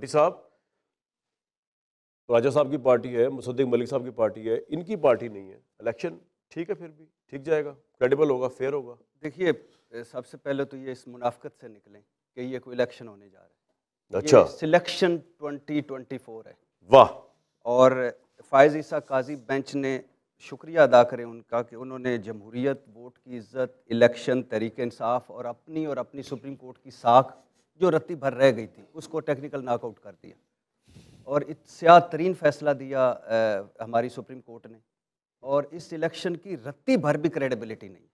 साहब, राजा साहब की पार्टी है, मुसद्दिक मलिक साहब की पार्टी है, इनकी पार्टी नहीं है, इलेक्शन ठीक है, फिर भी ठीक जाएगा, क्रेडिबल होगा, फेयर होगा। देखिए, सबसे पहले तो ये इस मुनाफकत से निकलें कि ये कोई इलेक्शन होने जा रहा है। अच्छा, ये सिलेक्शन 2024 है। वाह। और फ़ायज़ ईसा काजी बेंच ने शुक्रिया अदा करें उनका कि उन्होंने जमहूरियत, वोट की इज़्ज़त, इलेक्शन, तहरीक इंसाफ और अपनी सुप्रीम कोर्ट की साख जो रत्ती भर रह गई थी उसको टेक्निकल नॉकआउट कर दिया और इत्सियात तरीन फ़ैसला दिया हमारी सुप्रीम कोर्ट ने। और इस इलेक्शन की रत्ती भर भी क्रेडिबिलिटी नहीं,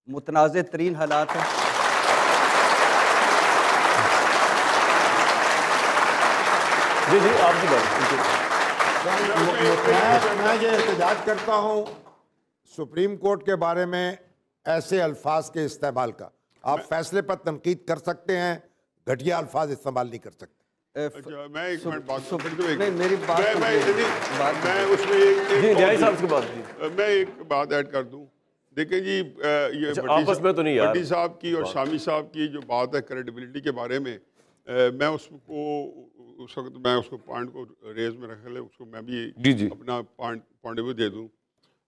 मुतनाज़ तरीन हालात हैं। जी जी, आपकी बात। मैं ये एहतजाज करता हूँ सुप्रीम कोर्ट के बारे में ऐसे अल्फाज के इस्तेमाल का। आप फैसले पर तनकीद कर सकते हैं, घटिया अल्फाज इस्तेमाल नहीं कर सकते। अच्छा, मैं एक मिनट बात मेरी बात मैं उसमें एक बात ऐड कर दूं। देखिए जी, ये आपस में तो नहीं यार, भट्टी साहब की और शामी साहब की जो बात है क्रेडिबिलिटी के बारे में, मैं उसको उस वक्त मैं उसको पॉइंट को रेज में रख ले, उसको मैं भी अपना पॉइंट ऑफ व्यू दे दूं।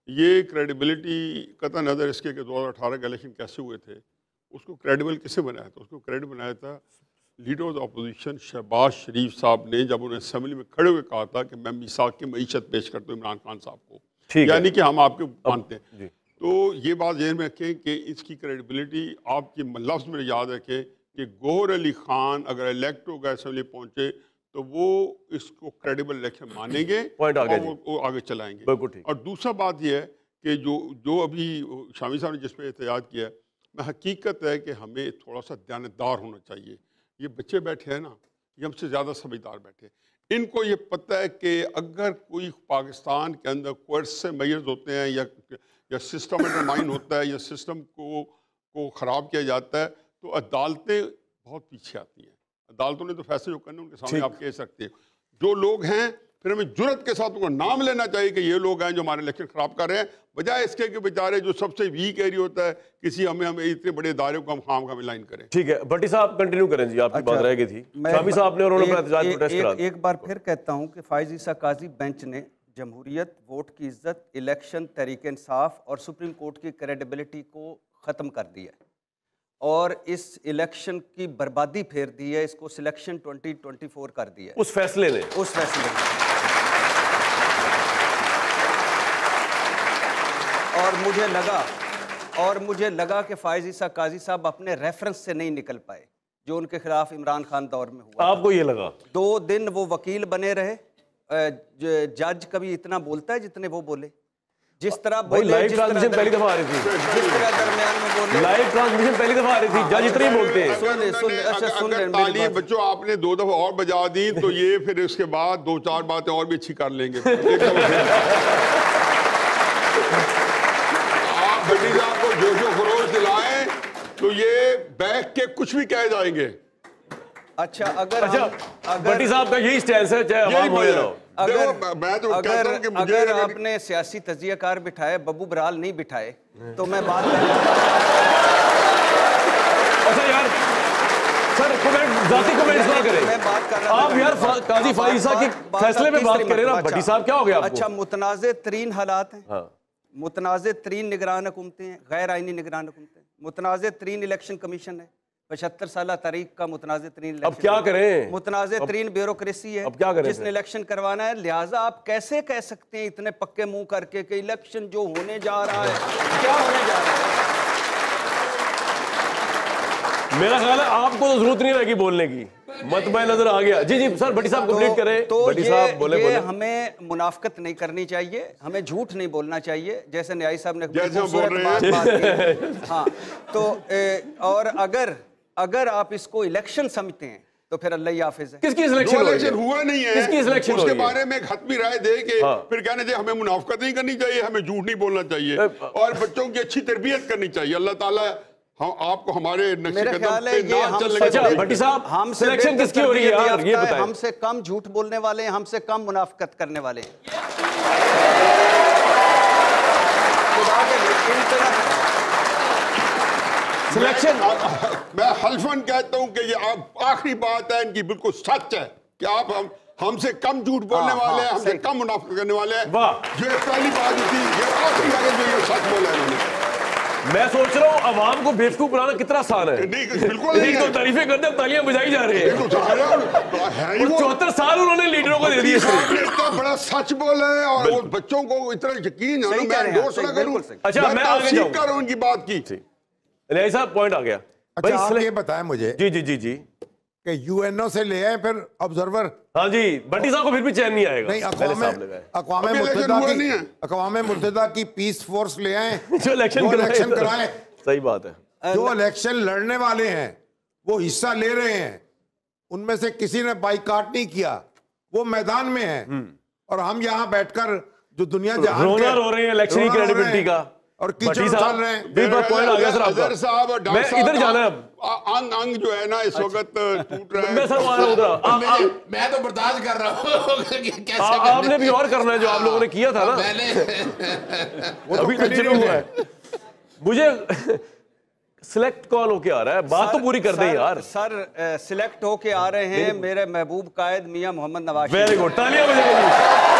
ये क्रेडिबिलिटी कतई नज़र इसके कि 2018 के इलेक्शन कैसे हुए थे, उसको क्रेडिबल किसने बनाया था? उसको क्रेडिबल बनाया था leader of the opposition Shahbaz Sharif साहब ने, जब उन्होंने असेंबली में खड़े हुए कहा था कि मैं मिसाक की मईशत पेश करता हूँ इमरान खान साहब को, यानी कि हम आपके मानते हैं। तो ये बात ज़हन में रखें कि इसकी क्रेडिबिलिटी आपके लफ्ज़ में याद रखें कि गौहर अली खान अगर इलेक्ट होकर असेंबली पहुँचे तो वो इसको क्रेडिबल इलेक्शन मानेंगे और वो आगे चलाएंगे। और दूसरा बात यह है कि जो अभी शामी साहब ने जिस पर एहतजाज किया है, मैं हकीकत है कि हमें थोड़ा सा ध्यानदार होना चाहिए। ये बच्चे बैठे हैं ना, ये हमसे ज़्यादा समझदार बैठे हैं। इनको ये पता है कि अगर कोई पाकिस्तान के अंदर कोर्सिव मेजर्स होते हैं या सिस्टम अंडरमाइन होता है या सिस्टम को ख़राब किया जाता है तो अदालतें बहुत पीछे आती हैं। अदालतों ने तो फैसले जो करने उनके सामने आप कह सकते हैं। जो लोग हैं फिर हमें जुर्रत के साथ उनको नाम लेना चाहिए कि ये लोग हैं जो हमारे इलेक्शन ख़राब कर रहे हैं, बजाय इसके कि बेचारे जो सबसे वीक एरिया होता है किसी हमें इतने बड़े इदारे को हम खाम खाम लाइन करें। ठीक है, भट्टी साहब कंटिन्यू करें जी, आपकी बात रह गई थी। शामी साहब ने और उन्होंने प्रोटेस्ट करा। एक बार फिर कहता हूँ कि फ़ायज़ ईसा काजी बेंच ने जमहूरियत, वोट की इज़्ज़त, इलेक्शन, तहरीक इंसाफ और सुप्रीम कोर्ट की क्रेडिबिलिटी को ख़त्म कर दिया है और इस इलेक्शन की बर्बादी फेर दी है, इसको सिलेक्शन 2024 कर दिया है उस फैसले ने। और मुझे लगा कि फ़ायज़ ईसा काजी साहब अपने रेफरेंस से नहीं निकल पाए जो उनके खिलाफ इमरान खान दौर में हुआ। आपको ये लगा? 2 दिन वो वकील बने रहे। जज कभी इतना बोलता है जितने वो बोले, जिस तरह बोले, लाइव ट्रांसमिशन पहली दफा आ रही थी, जिस तरह दरमियान में बोले, लाइव ट्रांसमिशन पहली दफा आ रही थी, जज इतने ही बोलते हैं। अच्छा ताली बच्चों आपने 2 दफा और बजा दी तो ये फिर उसके बाद 2-4 बातें और भी अच्छी कर लेंगे। आप भट्टी साहब को जोशो खरोश दिलाएं तो ये बैठ के कुछ भी कह जाएंगे। अच्छा अगर भट्टी साहब का यही स्टैंस है, चाहे अवाम हो या अगर आपने सियासी तजियाकार बिठाए, बब्बू बराल नहीं बिठाए तो मैं बात अच्छा यार सर जाती कमेंट्स ना करें, मैं बात कर रहा आप यार काजी फ़ायज़ ईसा के फैसले पे बात करें ना। भट्टी साहब क्या हो गया आपको? अच्छा, मुतनाज़े तरीन हालात हैं, मुतनाज़े तरीन निगरान हुकूमतें हैं, गैर आइनी निगरान हुकूमतें, मुतनाज़े तरीन इलेक्शन कमीशन है, 75 साल तारीख का मुतनाज़े तरीन। अब क्या करें? मुतनाज़े तरीन ब्यूरोक्रेसी है, अब क्या करें जिसने इलेक्शन करवाना है। लिहाजा आप कैसे कह सकते हैं इतने पक्के मुंह करके कि इलेक्शन जो होने जा रहा है, क्या होने जा रहा है? मेरा ख्याल है आपको तो जरूरत नहीं रहेगी बोलने की, मतबा नजर आ गया। जी जी सर, भट्टी साहब कंप्लीट करें। तो भट्टी साहब बोले हमें मुनाफकत नहीं करनी चाहिए, हमें झूठ नहीं बोलना चाहिए, जैसे न्यायी साहब ने हाँ। तो और अगर आप इसको इलेक्शन समझते हैं तो फिर अल्लाह ही हाफिज है। किसकी इलेक्शन हुआ नहीं है, किसकी इलेक्शन उसके बारे में एक हतमी राय दे के फिर कहने चाहिए हमें मुनाफकत नहीं करनी चाहिए, हमें झूठ नहीं बोलना चाहिए और बच्चों की अच्छी तरबियत करनी चाहिए। अल्लाह ताला हम आपको हमारे भट्टी साहब हम सिलेक्शन किसकी हो रही है यार ये बताएं। हमसे कम झूठ बोलने वाले हैं, हमसे कम मुनाफकत करने वाले हैं। सिलेक्शन मैं हल्फन कहता हूं कि ये आखिरी बात है इनकी, बिल्कुल सच है। कि आप हमसे कम झूठ बोलने वाले हैं, हमसे कम मुनाफा करने वाले हैं। वाह, ये पहली बात थी, ये आखिरी बार जो ये सच बोला है उन्होंने। मैं सोच रहा हूँ अवाम को बेवकूफ बनाना कितना आसान है। नहीं, बिल्कुल नहीं तो है। तारीफें करते हैं, तालियां बजाई जा रही है। 74 साल उन्होंने लीडरों को दे दिए। इतना बड़ा सच बोला है और वो बच्चों को इतना यकीन है, मैं दोस्त ना करूं। अच्छा, मैं आगे जाऊं करूं उनकी बात की। नहीं साहब, पॉइंट आ गया। अच्छा, आप ये बताएं मुझे जी जी जी जी कि यूएनओ से ले आए फिर ऑब्जर्वर। हाँ जी, भट्टी साहब को फिर भी चैन नहीं आएगा। नहीं, अक़वाम मुत्तहिदा की पीस फोर्स ले आए जो इलेक्शन कराए। सही बात है। जो इलेक्शन लड़ने वाले हैं वो हिस्सा ले रहे हैं, उनमें से किसी ने बाइकाट नहीं किया, वो मैदान में है और हम यहाँ बैठकर जो दुनिया जहां रोना रो रहे हैं इलेक्शन की क्रेडिबिलिटी का और कीचड़ डाल रहे हैं। पॉइंट आ गया सर आपका। साहब, मैं इधर जाना है अंग अंग जो है ना इस वक्त टूट रहा है। मैं सर वहां उधर मैं तो बर्दाश्त कर रहा हूँ। आपने भी और करना है जो आप लोगों ने किया था ना, अभी कंटिन्यू हुआ है। मुझे सिलेक्ट कौन होके आ रहा है, बात तो पूरी कर दें यार। सर सिलेक्ट होके आ रहे हैं मेरे महबूब कायद मियां मोहम्मद नवाज। वेरी गुड, तालियां बजाइए।